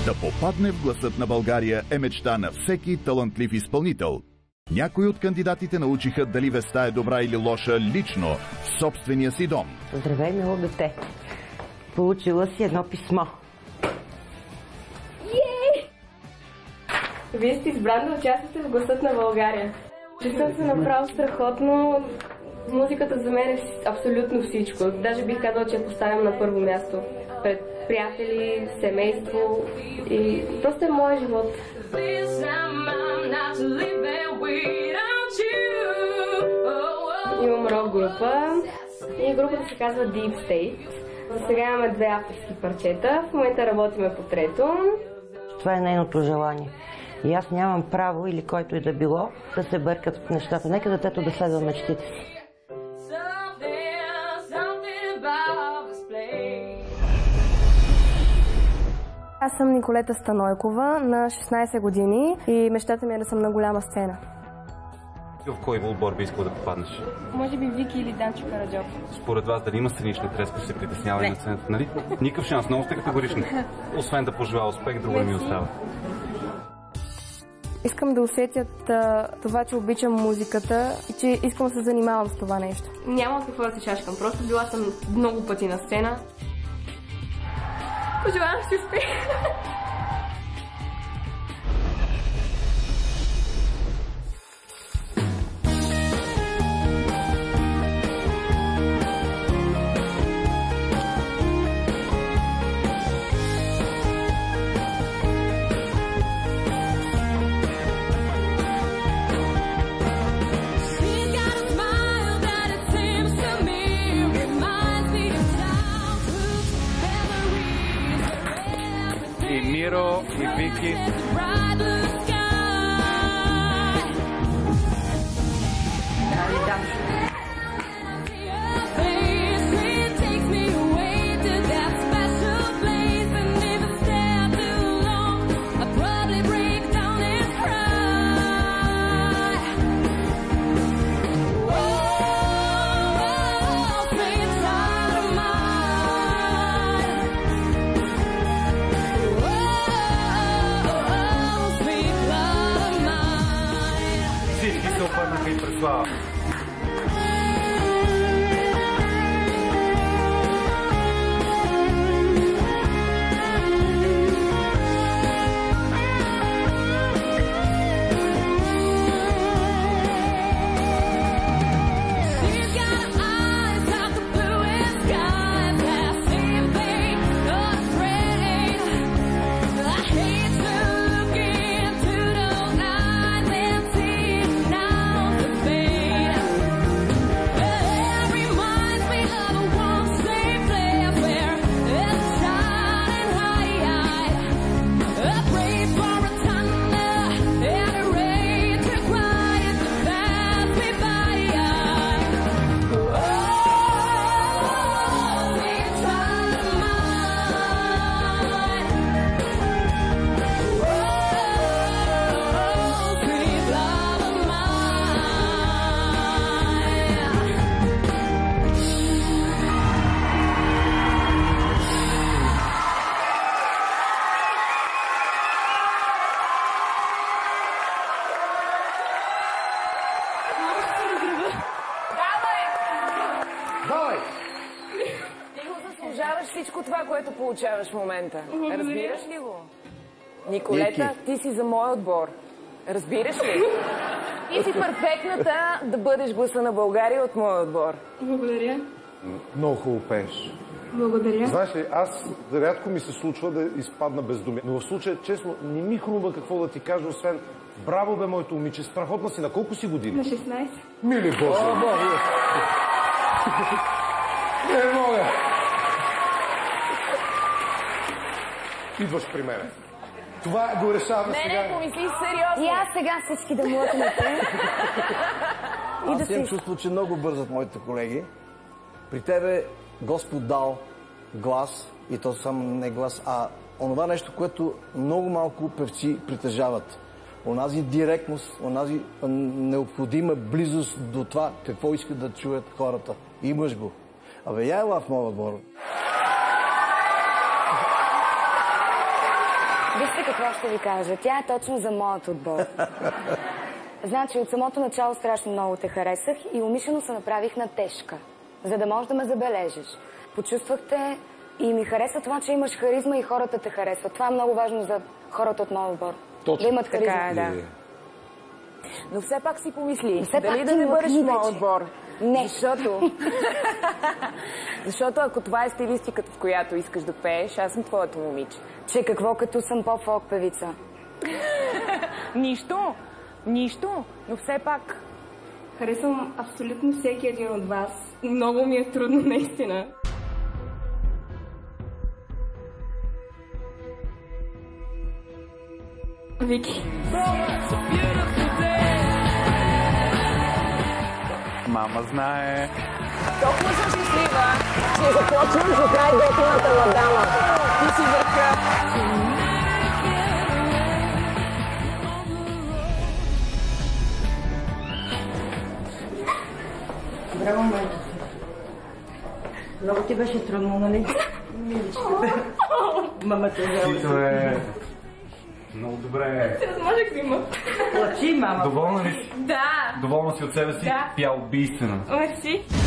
Да попадне в гласът на България е мечта на всеки талантлив изпълнител. Някои от кандидатите научиха дали веста е добра или лоша лично в собствения си дом. Здравей, мило дете. Получила си едно писмо. Ей! Вие сте избран да участвате в гласът на България. Чувствам се направо страхотно. Музиката за мен е абсолютно всичко. Даже бих казала, че я поставям на първо място. Пред приятели, семейство и просто е моят живот. Имам рок група и групата се казва Deep State. За сега имаме 2 авторски парчета, в момента работиме по трето. Това е нейното желание. И аз нямам право, или който и да било, да се бъркат в нещата. Нека детето да следва мечтите си. Аз съм Николета Станойкова, на 16 години и мечтата ми е да съм на голяма сцена. В кой отбор би искал да попаднеш? Може би Вики или Данчо Караджов. Според вас дали има сценична треска, ще се притеснява и на сцената, нали? Никакъв шанс, много сте категорични. Освен да пожелая успех, друго не ми остава. Искам да усетят това, че обичам музиката и че искам да се занимавам с това нещо. Няма от какво да се чашкам, просто била съм много пъти на сцена. Пожелавам си успех! И Миро, и Вики. Всички се обърнаха и преслава. Давай! Ти го заслужаваш всичко това, което получаваш в момента. Разбираш ли го? Николета, ти си за мой отбор. Разбираш ли? Ти си перфектната да бъдеш гласа на България от моя отбор. Благодаря. Много хубаво пееш. Благодаря. Знаеш ли, аз рядко ми се случва да изпадна без думи. Но в случая, честно, не ми хрумва какво да ти кажа, освен браво бе, моето момиче, страхотна си. На колко си години? На 16. Мили Боже! Не мога! Идваш при мене. Това го решаваме сега. Не, помисли сериозно. И аз сега всички да млъкнете. Аз имам чувство, че много бързат моите колеги. При тебе Господ дал глас, и то само не глас, а онова нещо, което много малко певци притежават. Онази директност, онази необходима близост до това, какво искат да чуят хората. Имаш го. Абе, я ела в моя отбор. Вижте какво ще ви кажа. Тя е точно за моят отбор. Значи, от самото начало страшно много те харесах и умишлено се направих на тежка, за да можеш да ме забележиш. Почувствахте и ми хареса това, че имаш харизма и хората те харесват. Това е много важно за хората от моят отбор. Точно. Да имат харизма. Така е, да. Но все пак си помисли, все дали пак да не бъдеш в моят вече. отбор? Не. Защото ако това е стилистиката, в която искаш да пееш, аз съм твоето момиче. Че какво като съм по-фолк певица? Нищо, но все пак. Харесвам абсолютно всеки един от вас. Много ми е трудно, наистина. Вики. Мама знае. Толкова съм щастлива, че започвам за край готината мадама. Ти си върха. Браво, майка. Много ти беше трудно, нали? Миличката. Мамата Е... Много добре. Можех да има. плачи, мама. Доволна ли си? Да. Доволна си от себе си? Да. Пя убийствено. Мерси.